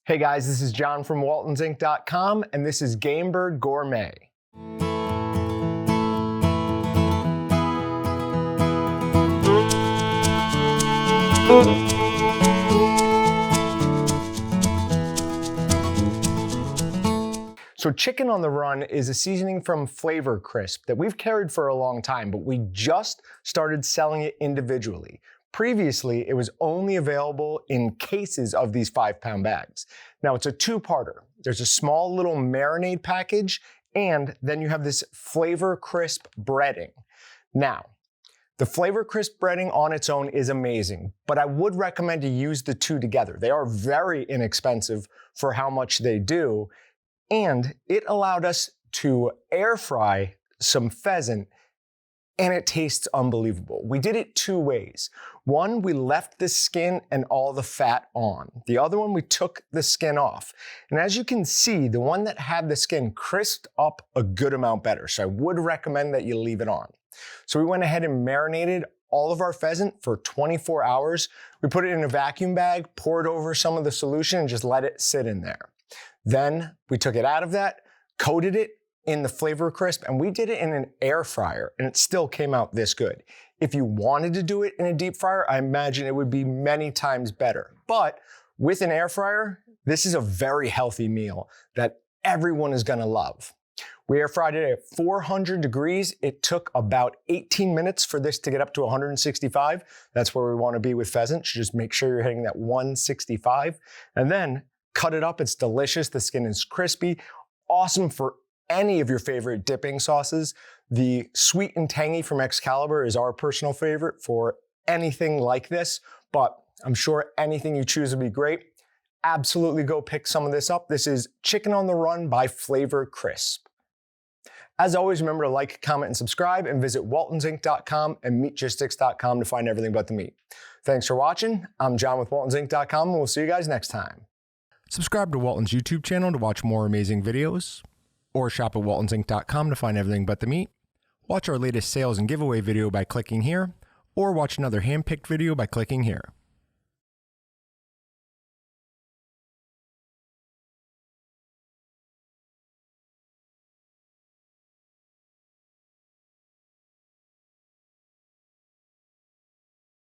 Hey guys, this is John from waltonsinc.com, and this is Gamebird Gourmet. So Chicken on the Run is a seasoning from Flavor Crisp that we've carried for a long time, but we just started selling it individually. Previously, it was only available in cases of these 5-pound bags. Now it's a two-parter. There's a small little marinade package, and then you have this Flavor Crisp breading. Now, the Flavor Crisp breading on its own is amazing, but I would recommend to use the two together. They are very inexpensive for how much they do, and it allowed us to air fry some pheasant, and it tastes unbelievable. We did it two ways. One, we left the skin and all the fat on. The other one, we took the skin off. And as you can see, the one that had the skin crisped up a good amount better. So I would recommend that you leave it on. So we went ahead and marinated all of our pheasant for 24 hours. We put it in a vacuum bag, poured over some of the solution, and just let it sit in there. Then we took it out of that, coated it in the Flavor Crisp, and we did it in an air fryer, and it still came out this good. If you wanted to do it in a deep fryer, I imagine it would be many times better. But with an air fryer, this is a very healthy meal that everyone is gonna love. We air fried it at 400 degrees. It took about 18 minutes for this to get up to 165. That's where we wanna be with pheasant. So just make sure you're hitting that 165. And then cut it up, it's delicious. The skin is crispy, awesome for any of your favorite dipping sauces. The sweet and tangy from Excalibur is our personal favorite for anything like this, but I'm sure anything you choose would be great. Absolutely go pick some of this up. This is Chicken on the Run by Flavor Crisp. As always, remember to like, comment, and subscribe, and visit waltonsinc.com and meatgistics.com to find everything about the meat. Thanks for watching. I'm John with waltonsinc.com, and we'll see you guys next time. Subscribe to Walton's YouTube channel to watch more amazing videos, or shop at waltonsinc.com to find everything but the meat. Watch our latest sales and giveaway video by clicking here, or watch another hand-picked video by clicking here.